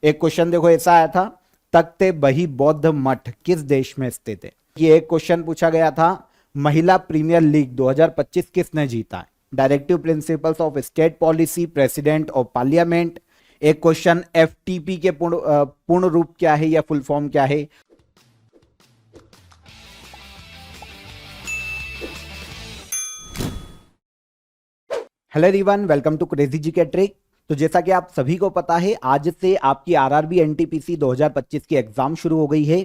एक क्वेश्चन देखो ऐसा आया था, तख्ते बही बौद्ध मठ किस देश में स्थित है। ये एक क्वेश्चन पूछा गया था, महिला प्रीमियर लीग 2025 किसने जीता है। Directive principles of state policy, president of parliament. एक क्वेश्चन एफटीपी के पूर्ण रूप क्या है या फुल फॉर्म क्या है। Hello everyone, welcome to crazy G K trick. तो जैसा कि आप सभी को पता है, आज से आपकी आरआरबी एनटीपीसी 2025 की एग्जाम शुरू हो गई है।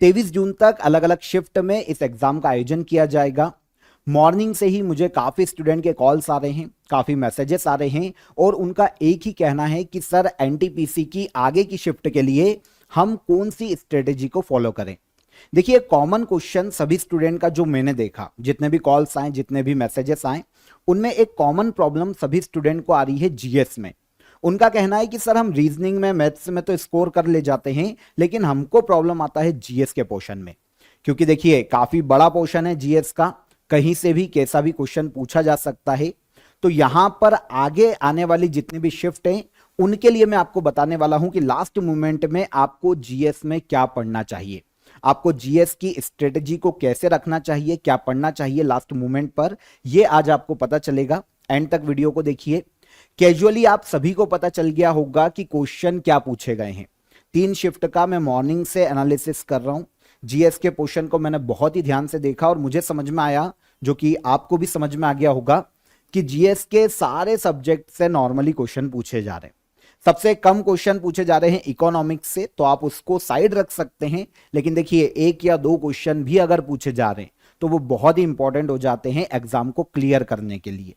23 जून तक अलग अलग शिफ्ट में इस एग्जाम का आयोजन किया जाएगा। मॉर्निंग से ही मुझे काफी स्टूडेंट के कॉल्स आ रहे हैं, काफी मैसेजेस आ रहे हैं और उनका एक ही कहना है कि सर एनटीपीसी की आगे की शिफ्ट के लिए हम कौन सी स्ट्रेटेजी को फॉलो करें। देखिए, कॉमन क्वेश्चन सभी स्टूडेंट का जो मैंने देखा, जितने भी कॉल्स आए, जितने भी मैसेजेस आए, उनमें एक कॉमन प्रॉब्लम सभी स्टूडेंट को आ रही है जीएस में। उनका कहना है कि सर हम रीजनिंग में, मैथ्स में तो स्कोर कर ले जाते हैं, लेकिन हमको प्रॉब्लम आता है जीएस के पोर्शन में। क्योंकि देखिए, काफी बड़ा पोर्शन है जीएस का, कहीं से भी कैसा भी क्वेश्चन पूछा जा सकता है। तो यहां पर आगे आने वाली जितनी भी शिफ्ट है, उनके लिए मैं आपको बताने वाला हूं कि लास्ट मोमेंट में आपको जीएस में क्या पढ़ना चाहिए, आपको जीएस की स्ट्रेटजी को कैसे रखना चाहिए, क्या पढ़ना चाहिए लास्ट मोमेंट पर, यह आज आपको पता चलेगा। एंड तक वीडियो को देखिए। कैजुअली आप सभी को पता चल गया होगा कि क्वेश्चन क्या पूछे गए हैं। 3 शिफ्ट का मैं मॉर्निंग से एनालिसिस कर रहा हूं। जीएस के पोर्शन को मैंने बहुत ही ध्यान से देखा और मुझे समझ में आया, जो कि आपको भी समझ में आ गया होगा, कि जीएस के सारे सब्जेक्ट से नॉर्मली क्वेश्चन पूछे जा रहे हैं। सबसे कम क्वेश्चन पूछे जा रहे हैं इकोनॉमिक्स से, तो आप उसको साइड रख सकते हैं। लेकिन देखिए, 1 या 2 क्वेश्चन भी अगर पूछे जा रहे हैं तो वो बहुत ही इंपॉर्टेंट हो जाते हैं एग्जाम को क्लियर करने के लिए।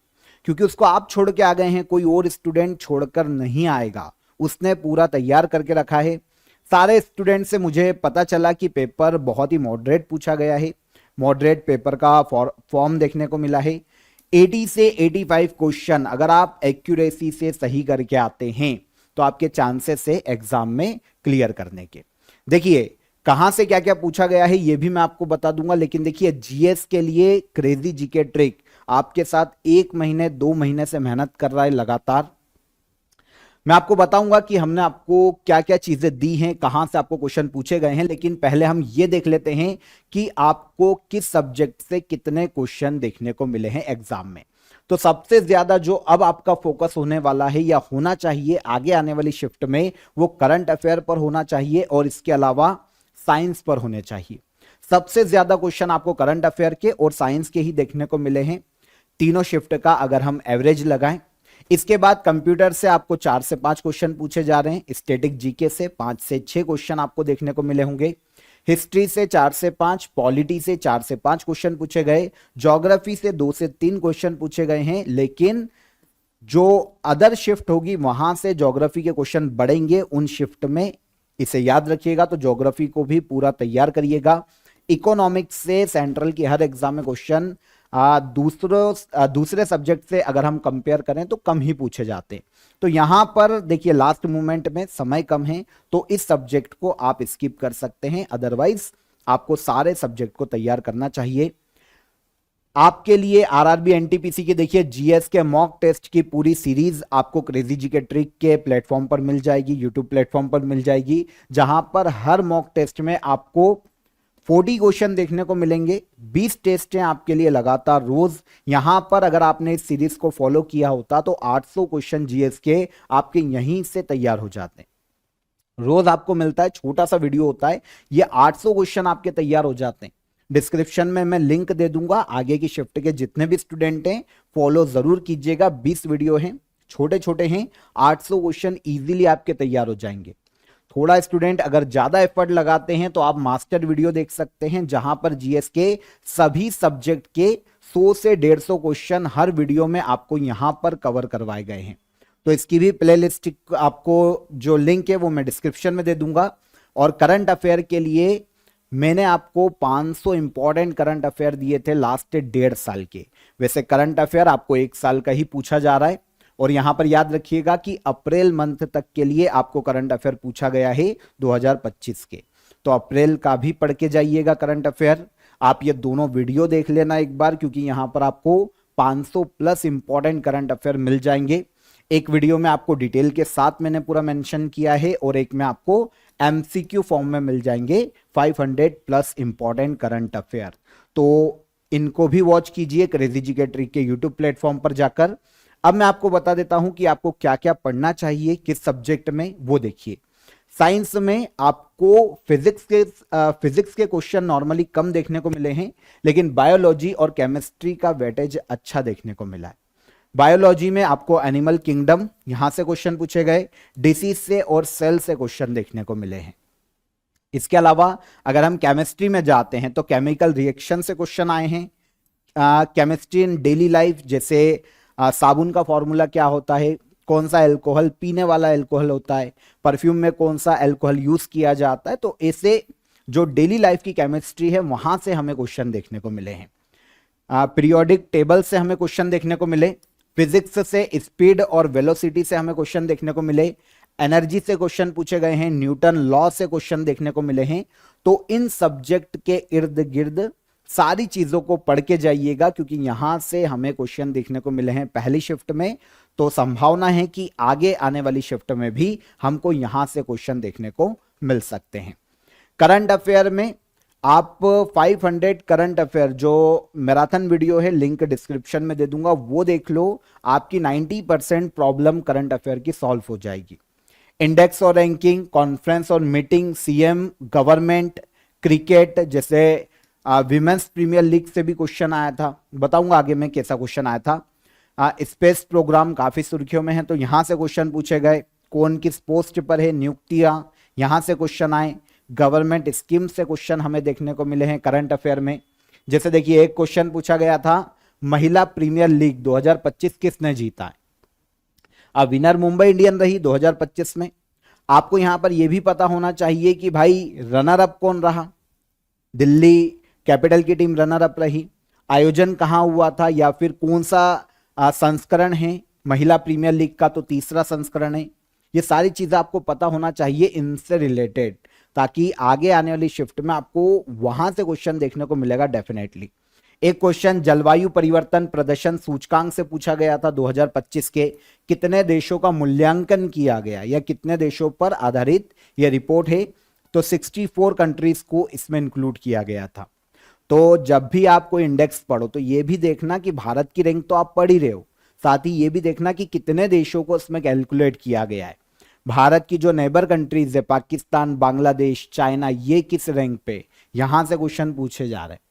क्योंकि उसको आप छोड़ के आ गए हैं, कोई और स्टूडेंट छोड़कर नहीं आएगा, उसने पूरा तैयार करके रखा है। सारे स्टूडेंट से मुझे पता चला कि पेपर बहुत ही मॉडरेट पूछा गया है। मॉडरेट पेपर का फॉर्म देखने को मिला है। 80 से 85 क्वेश्चन अगर आप एक्यूरेसी से सही करके आते हैं तो आपके चांसेस है एग्जाम में क्लियर करने के। देखिए, कहां से क्या क्या पूछा गया है ये भी मैं आपको बता दूंगा। लेकिन देखिए, जीएस के लिए क्रेजी जीके ट्रिक आपके साथ 1 महीने 2 महीने से मेहनत कर रहा है लगातार। मैं आपको बताऊंगा कि हमने आपको क्या क्या चीजें दी हैं, कहां से आपको क्वेश्चन पूछे गए हैं। लेकिन पहले हम ये देख लेते हैं कि आपको किस सब्जेक्ट से कितने क्वेश्चन देखने को मिले हैं एग्जाम में। तो सबसे ज्यादा जो अब आपका फोकस होने वाला है या होना चाहिए आगे आने वाली शिफ्ट में, वो करंट अफेयर पर होना चाहिए और इसके अलावा साइंस पर होने चाहिए। सबसे ज्यादा क्वेश्चन आपको करंट अफेयर के और साइंस के ही देखने को मिले हैं तीनों शिफ्ट का, अगर हम एवरेज लगाएं। इसके बाद कंप्यूटर से आपको 4 से 5 क्वेश्चन पूछे जा रहे हैं। स्टैटिक जीके से 5 से 6 क्वेश्चन आपको देखने को मिले होंगे। हिस्ट्री से 4 से 5, पॉलिटी से 4 से 5 क्वेश्चन पूछे गए। ज्योग्राफी से 2 से 3 क्वेश्चन पूछे गए हैं। लेकिन जो अदर शिफ्ट होगी वहां से ज्योग्राफी के क्वेश्चन बढ़ेंगे उन शिफ्ट में, इसे याद रखिएगा। तो ज्योग्राफी को भी पूरा तैयार करिएगा। इकोनॉमिक्स से सेंट्रल की हर एग्जाम में क्वेश्चन दूसरे सब्जेक्ट से अगर हम कंपेयर करें तो कम ही पूछे जाते हैं। तो यहां पर देखिए, लास्ट मोमेंट में समय कम है तो इस सब्जेक्ट को आप स्किप कर सकते हैं। अदरवाइज आपको सारे सब्जेक्ट को तैयार करना चाहिए। आपके लिए आरआरबी एनटीपीसी की देखिए जीएस के मॉक टेस्ट की पूरी सीरीज आपको क्रेजी जी के ट्रिक के प्लेटफॉर्म पर मिल जाएगी, यूट्यूब प्लेटफॉर्म पर मिल जाएगी, जहां पर हर मॉक टेस्ट में आपको 40 क्वेश्चन देखने को मिलेंगे। 20 टेस्ट हैं आपके लिए लगातार रोज। यहां पर अगर आपने इस सीरीज को फॉलो किया होता तो 800 क्वेश्चन जीएस के आपके यहीं से तैयार हो जाते हैं। रोज आपको मिलता है, छोटा सा वीडियो होता है, ये 800 क्वेश्चन आपके तैयार हो जाते हैं। डिस्क्रिप्शन में मैं लिंक दे दूंगा। आगे की शिफ्ट के जितने भी स्टूडेंट हैं फॉलो जरूर कीजिएगा। 20 वीडियो हैं, छोटे छोटे हैं, 800 क्वेश्चन इजीली आपके तैयार हो जाएंगे। थोड़ा स्टूडेंट अगर ज्यादा एफर्ट लगाते हैं तो आप मास्टर वीडियो देख सकते हैं, जहां पर जीएस के सभी सब्जेक्ट के 100 से 150 क्वेश्चन हर वीडियो में आपको यहां पर कवर करवाए गए हैं। तो इसकी भी प्लेलिस्ट आपको जो लिंक है वो मैं डिस्क्रिप्शन में दे दूंगा। और करंट अफेयर के लिए मैंने आपको 500 इंपॉर्टेंट करंट अफेयर दिए थे लास्ट 1.5 साल के। वैसे करंट अफेयर आपको 1 साल का ही पूछा जा रहा है। और यहां पर याद रखिएगा कि अप्रैल मंथ तक के लिए आपको करंट अफेयर पूछा गया है 2025 के। तो अप्रैल का भी पढ़ के जाइएगा करंट अफेयर। आप ये दोनों वीडियो देख लेना एक बार, क्योंकि यहां पर आपको 500 प्लस इंपॉर्टेंट करंट अफेयर मिल जाएंगे। एक वीडियो में आपको डिटेल के साथ मैंने पूरा मेंशन किया है और एक में आपको एमसीक्यू फॉर्म में मिल जाएंगे 500 प्लस इंपॉर्टेंट करंट अफेयर। तो इनको भी वॉच कीजिए क्रेजी जीके ट्रिक के यूट्यूब प्लेटफॉर्म पर जाकर। अब मैं आपको बता देता हूं कि आपको क्या क्या पढ़ना चाहिए किस सब्जेक्ट में, वो देखिए। साइंस में आपको फिजिक्स के क्वेश्चन नॉर्मली कम देखने को मिले हैं, लेकिन बायोलॉजी और केमिस्ट्री का वेटेज अच्छा देखने को मिला है। बायोलॉजी में आपको एनिमल किंगडम यहां से क्वेश्चन पूछे गए, डिसीज से और सेल से क्वेश्चन देखने को मिले हैं। इसके अलावा अगर हम केमिस्ट्री में जाते हैं तो केमिकल रिएक्शन से क्वेश्चन आए हैं। केमिस्ट्री इन डेली लाइफ, जैसे साबुन का फॉर्मूला क्या होता है, कौन सा अल्कोहल पीने वाला अल्कोहल होता है, परफ्यूम में कौन सा अल्कोहल यूज किया जाता है। तो ऐसे जो डेली लाइफ की केमिस्ट्री है वहां से हमें क्वेश्चन देखने को मिले हैं। पीरियोडिक टेबल से हमें क्वेश्चन देखने को मिले, फिजिक्स से स्पीड और वेलोसिटी से हमें क्वेश्चन देखने को मिले, एनर्जी से क्वेश्चन पूछे गए हैं, न्यूटन लॉ से क्वेश्चन देखने को मिले हैं। तो इन सब्जेक्ट के इर्द गिर्द सारी चीजों को पढ़ के जाइएगा, क्योंकि यहां से हमें क्वेश्चन देखने को मिले हैं पहली शिफ्ट में, तो संभावना है कि आगे आने वाली शिफ्ट में भी हमको यहां से क्वेश्चन देखने को मिल सकते हैं। करंट अफेयर में आप 500 करंट अफेयर जो मैराथन वीडियो है, लिंक डिस्क्रिप्शन में दे दूंगा, वो देख लो। आपकी 90% प्रॉब्लम करंट अफेयर की सॉल्व हो जाएगी। इंडेक्स और रैंकिंग, कॉन्फ्रेंस और मीटिंग, सीएम, गवर्नमेंट, क्रिकेट, जैसे विमेंस प्रीमियर लीग से भी क्वेश्चन आया था, बताऊंगा आगे में कैसा क्वेश्चन आया था। स्पेस प्रोग्राम काफी सुर्खियों में है, तो यहां से क्वेश्चन पूछे गए। कौन किस पोस्ट पर है, नियुक्तियां, यहां से क्वेश्चन आए। गवर्नमेंट स्कीम से क्वेश्चन हमें देखने को मिले हैं करंट अफेयर में। जैसे देखिए एक क्वेश्चन पूछा गया था, महिला प्रीमियर लीग 2025 किसने जीता है। अब विनर मुंबई इंडियन रही 2025 में। आपको यहां पर यह भी पता होना चाहिए कि भाई रनर अप कौन रहा, दिल्ली कैपिटल की टीम रनर अप रही। आयोजन कहां हुआ था, या फिर कौन सा संस्करण है महिला प्रीमियर लीग का, तो तीसरा संस्करण है। ये सारी चीजें आपको पता होना चाहिए इनसे रिलेटेड, ताकि आगे आने वाली शिफ्ट में आपको वहां से क्वेश्चन देखने को मिलेगा डेफिनेटली। एक क्वेश्चन जलवायु परिवर्तन प्रदर्शन सूचकांक से पूछा गया था 2025 के, कितने देशों का मूल्यांकन किया गया या कितने देशों पर आधारित यह रिपोर्ट है, तो 64 कंट्रीज को इसमें इंक्लूड किया गया था। तो जब भी आप कोई इंडेक्स पढ़ो तो यह भी देखना कि भारत की रैंक तो आप पढ़ ही रहे हो, साथ ही यह भी देखना कि कितने देशों को इसमें कैलकुलेट किया गया है। भारत की जो नेबर कंट्रीज है, पाकिस्तान, बांग्लादेश, चाइना, ये किस रैंक पे, यहां से क्वेश्चन पूछे जा रहे हैं।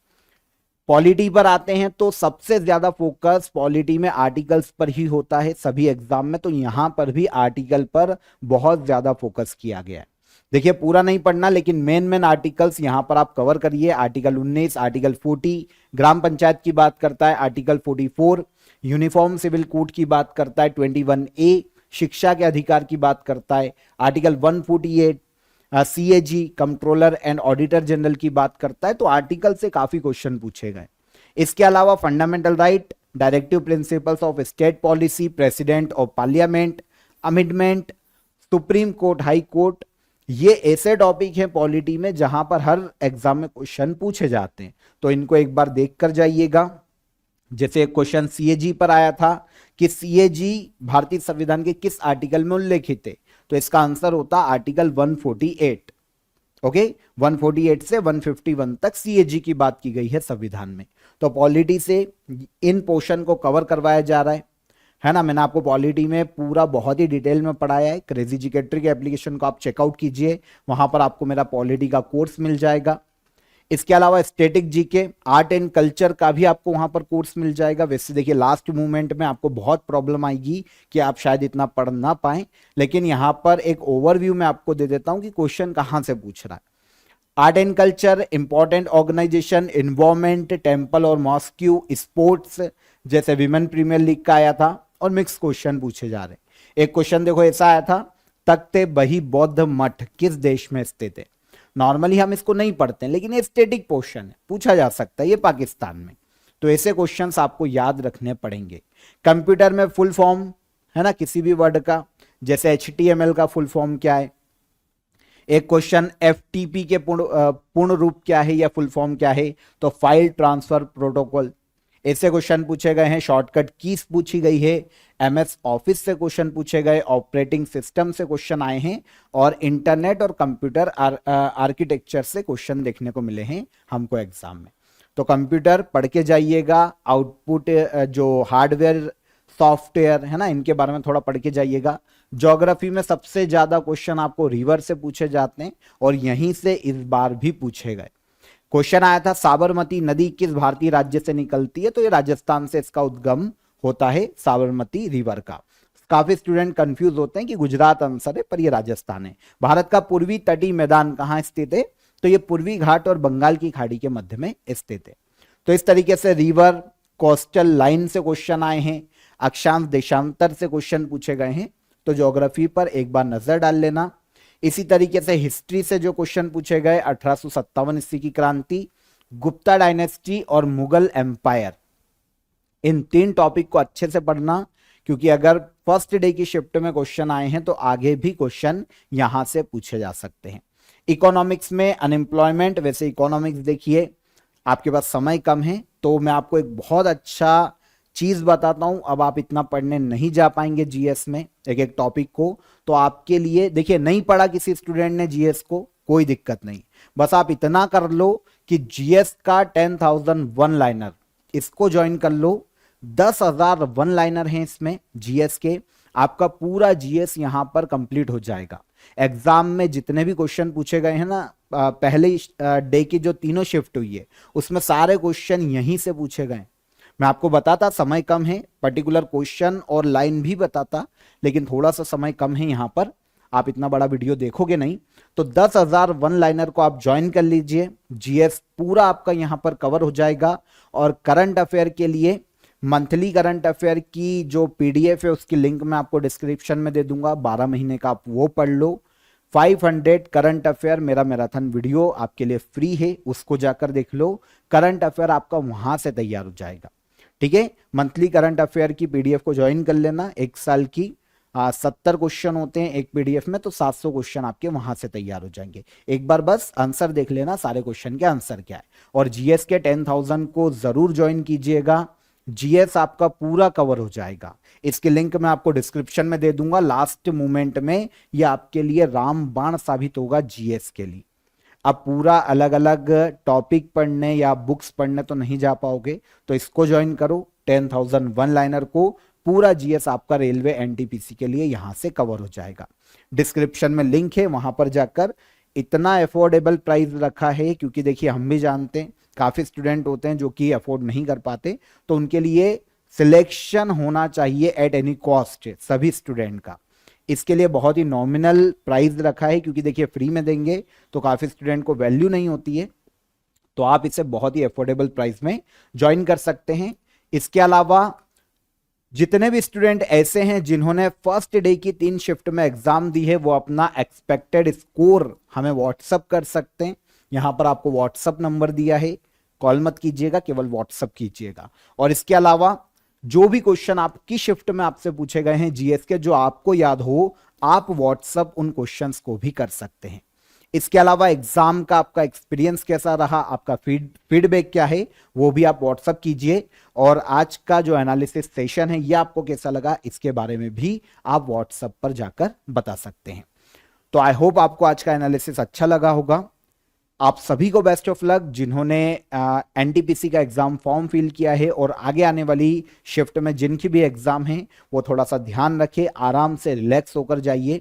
पॉलिटी पर आते हैं तो सबसे ज्यादा फोकस पॉलिटी में आर्टिकल्स पर ही होता है सभी एग्जाम में, तो यहां पर भी आर्टिकल पर बहुत ज्यादा फोकस किया गया है। देखिए पूरा नहीं पढ़ना, लेकिन मेन आर्टिकल्स यहां पर आप कवर करिए। आर्टिकल 19, आर्टिकल 40 ग्राम पंचायत की बात करता है, आर्टिकल 44 यूनिफॉर्म सिविल कोड की बात करता है, 21A शिक्षा के अधिकार की बात करता है, article 148 CAG controller and auditor general की बात करता है। तो आर्टिकल से काफी क्वेश्चन पूछे गए। इसके अलावा fundamental right, directive principles of state policy, president of parliament, amendment, supreme court, high court, ये ऐसे टॉपिक हैं पॉलिटी में जहां पर हर एग्जाम में क्वेश्चन पूछे जाते हैं, तो इनको एक बार देख कर जाइएगा। जैसे एक क्वेश्चन सीएजी पर आया था कि सीएजी भारतीय संविधान के किस आर्टिकल में उल्लेखित है, तो इसका आंसर होता आर्टिकल 148। ओके, 148 से 151 तक सीएजी की बात की गई है संविधान में। तो पॉलिटी से इन पोर्शन को कवर करवाया जा रहा है ना। मैंने आपको पॉलिटी में पूरा बहुत ही डिटेल में पढ़ाया है। क्रेजी जीके ट्रिक एप्लीकेशन को आप चेकआउट कीजिए, वहां पर आपको मेरा पॉलिटी का कोर्स मिल जाएगा। इसके अलावा static GK, art and culture का भी आपको वहां पर कोर्स मिल जाएगा। वैसे देखिए लास्ट मूवमेंट में आपको बहुत प्रॉब्लम आएगी कि आप शायद इतना पढ़ ना पाए, लेकिन यहां पर एक ओवरव्यू में आपको दे देता हूं कि क्वेश्चन कहां से पूछ रहा है। Art and culture, important organisation, environment, temple और मॉस्क्यू, स्पोर्ट्स जैसे विमेन प्रीमियर लीग का आया था, और मिक्स क्वेश्चन पूछे जा रहे। एक क्वेश्चन देखो ऐसा आया था, तख्ते बही बौद्ध मठ किस देश में स्थित है। नॉर्मली हम इसको नहीं पढ़ते हैं, लेकिन ये स्टैटिक क्वेश्चन है, पूछा जा सकता है, ये पाकिस्तान में। तो ऐसे क्वेश्चंस आपको याद रखने पड़ेंगे। कंप्यूटर में फुल फॉर्म है ना किसी भी वर्ड का, जैसे HTML का फुल फॉर्म क्या है। एक क्वेश्चन FTP के पूर्ण रूप क्या है या फुल फॉर्म क्या है, तो फाइल ट्रांसफर प्रोटोकॉल। इससे क्वेश्चन पूछे गए हैं, शॉर्टकट कीज पूछी गई है, एमएस ऑफिस से क्वेश्चन पूछे गए, ऑपरेटिंग सिस्टम से क्वेश्चन आए हैं और इंटरनेट और कंप्यूटर आर्किटेक्चर से क्वेश्चन देखने को मिले हैं हमको एग्जाम में। तो कंप्यूटर पढ़ के जाइएगा, आउटपुट जो हार्डवेयर सॉफ्टवेयर है ना, इनके बारे में थोड़ा पढ़ के जाइएगा। ज्योग्राफी में सबसे ज्यादा क्वेश्चन आपको रिवर से पूछे जाते हैं और यहीं से इस बार भी पूछे गए। क्वेश्चन आया था साबरमती नदी किस भारतीय राज्य से निकलती है, तो ये राजस्थान से इसका उद्गम होता है साबरमती रिवर का। काफी स्टूडेंट कंफ्यूज होते हैं कि गुजरात आंसर है, पर ये राजस्थान है। भारत का पूर्वी तटीय मैदान कहाँ स्थित है, तो ये पूर्वी घाट और बंगाल की खाड़ी के मध्य में स्थित है। तो इस तरीके से रिवर कोस्टल लाइन से क्वेश्चन आए हैं, अक्षांश देशांतर से क्वेश्चन पूछे गए हैं। तो ज्योग्राफी पर एक बार नजर डाल लेना। इसी तरीके से हिस्ट्री से जो क्वेश्चन पूछे गए, 1857 ईस्वी की क्रांति, गुप्ता डायनेस्टी और मुगल एम्पायर, इन तीन टॉपिक को अच्छे से पढ़ना, क्योंकि अगर फर्स्ट डे की शिफ्ट में क्वेश्चन आए हैं तो आगे भी क्वेश्चन यहां से पूछे जा सकते हैं। इकोनॉमिक्स में अनएम्प्लॉयमेंट, वैसे इकोनॉमिक्स देखिए आपके पास समय कम है तो मैं आपको एक बहुत अच्छा चीज बताता हूं। अब आप इतना पढ़ने नहीं जा पाएंगे जीएस में एक एक टॉपिक को, तो आपके लिए देखिए, नहीं पढ़ा किसी स्टूडेंट ने जीएस को, कोई दिक्कत नहीं, बस आप इतना कर लो कि जीएस का 10,000 वन लाइनर इसको ज्वाइन कर लो। 10,000 वन लाइनर हैं इसमें जीएस के, आपका पूरा जीएस यहां पर कंप्लीट हो जाएगा। एग्जाम में जितने भी क्वेश्चन पूछे गए हैं ना, पहले डे की जो तीनों शिफ्ट हुई है उसमें सारे क्वेश्चन यहीं से पूछे गए। मैं आपको बताता, समय कम है, पर्टिकुलर क्वेश्चन और लाइन भी बताता, लेकिन थोड़ा सा समय कम है यहां पर, आप इतना बड़ा वीडियो देखोगे नहीं। तो 10,000 वन लाइनर को आप ज्वाइन कर लीजिए, जीएस पूरा आपका यहां पर कवर हो जाएगा। और करंट अफेयर के लिए मंथली करंट अफेयर की जो पीडीएफ है उसकी लिंक मैं आपको डिस्क्रिप्शन में दे दूंगा, 12 महीने का आप वो पढ़ लो। 500 करंट अफेयर मेरा मैराथन वीडियो आपके लिए फ्री है, उसको जाकर देख लो, करंट अफेयर आपका वहां से तैयार हो जाएगा। ठीक है, मंथली करंट अफेयर की पीडीएफ को ज्वाइन कर लेना। एक साल की 70 क्वेश्चन होते हैं एक पीडीएफ में, तो 700 क्वेश्चन आपके वहां से तैयार हो जाएंगे। एक बार बस आंसर देख लेना, सारे क्वेश्चन के आंसर क्या है। और जीएस के 10,000 को जरूर ज्वाइन कीजिएगा, जीएस आपका पूरा कवर हो जाएगा। इसकी लिंक मैं आपको डिस्क्रिप्शन में दे दूंगा। लास्ट मोमेंट में ये आपके लिए रामबाण साबित होगा जीएस के लिए। अब पूरा अलग अलग टॉपिक पढ़ने या बुक्स पढ़ने तो नहीं जा पाओगे, तो इसको ज्वाइन करो। 10,000 वन लाइनर को पूरा जीएस आपका रेलवे एनटीपीसी के लिए यहां से कवर हो जाएगा। डिस्क्रिप्शन में लिंक है, वहां पर जाकर इतना अफोर्डेबल प्राइस रखा है, क्योंकि देखिए हम भी जानते हैं काफी स्टूडेंट होते हैं जो कि अफोर्ड नहीं कर पाते, तो उनके लिए सिलेक्शन होना चाहिए एट एनी कॉस्ट सभी स्टूडेंट का। इसके लिए बहुत ही नॉमिनल प्राइस रखा है, क्योंकि देखिए फ्री में देंगे तो काफी स्टूडेंट को वैल्यू नहीं होती है, तो आप इसे बहुत ही अफोर्डेबल प्राइस में ज्वाइन कर सकते हैं। इसके अलावा जितने भी स्टूडेंट ऐसे हैं जिन्होंने फर्स्ट डे की 3 शिफ्ट में एग्जाम दी है, वो अपना एक्सपेक्टेड स्कोर हमें व्हाट्सअप कर सकते हैं। यहां पर आपको व्हाट्सअप नंबर दिया है, कॉल मत कीजिएगा, केवल व्हाट्सअप कीजिएगा। और इसके अलावा जो भी क्वेश्चन आपकी शिफ्ट में आपसे पूछे गए हैं जीएस के, जो आपको याद हो, आप व्हाट्सअप उन क्वेश्चंस को भी कर सकते हैं। इसके अलावा एग्जाम का आपका एक्सपीरियंस कैसा रहा, आपका फीडबैक क्या है, वो भी आप व्हाट्सअप कीजिए। और आज का जो एनालिसिस सेशन है ये आपको कैसा लगा, इसके बारे में भी आप व्हाट्सएप पर जाकर बता सकते हैं। तो आई होप आपको आज का एनालिसिस अच्छा लगा होगा। आप सभी को बेस्ट ऑफ लक, जिन्होंने एनटीपीसी का एग्जाम फॉर्म फिल किया है और आगे आने वाली शिफ्ट में जिनकी भी एग्जाम है, वो थोड़ा सा ध्यान रखें, आराम से रिलैक्स होकर जाइए।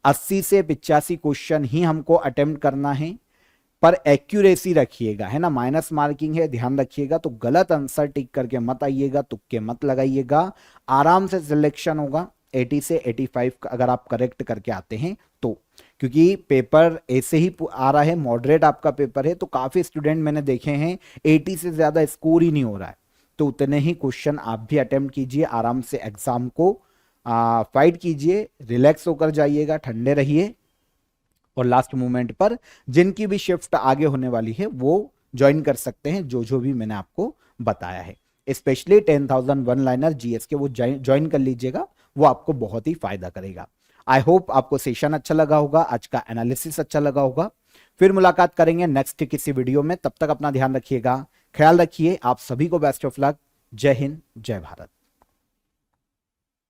80 से 85 क्वेश्चन ही हमको अटेम्प्ट करना है, पर एक्यूरेसी रखिएगा, है ना, माइनस मार्किंग है, ध्यान रखिएगा। तो गलत आंसर टिक करके मत आइएगा, तुक्के मत लगाइएगा, आराम से सिलेक्शन होगा। 80 से 85 अगर आप करेक्ट करके आते हैं तो, क्योंकि पेपर ऐसे ही आ रहा है, मॉडरेट आपका पेपर है, तो काफी स्टूडेंट मैंने देखे हैं 80 से ज्यादा स्कोर ही नहीं हो रहा है। तो उतने ही क्वेश्चन आप भी अटेम्प्ट कीजिए, आराम से एग्जाम को फाइट कीजिए, रिलैक्स होकर जाइएगा, ठंडे रहिए। और लास्ट मोमेंट पर जिनकी भी शिफ्ट आगे होने वाली है वो ज्वाइन कर सकते हैं, जो जो भी मैंने आपको बताया है। स्पेशली 10,000 वन लाइनर जीएस के वो ज्वाइन कर लीजिएगा, वो आपको बहुत ही फायदा करेगा। आई होप आपको सेशन अच्छा लगा होगा, आज का एनालिसिस अच्छा लगा होगा। फिर मुलाकात करेंगे नेक्स्ट किसी वीडियो में, तब तक अपना ध्यान रखिएगा, ख्याल रखिए। आप सभी को बेस्ट ऑफ लक। जय हिंद, जय भारत।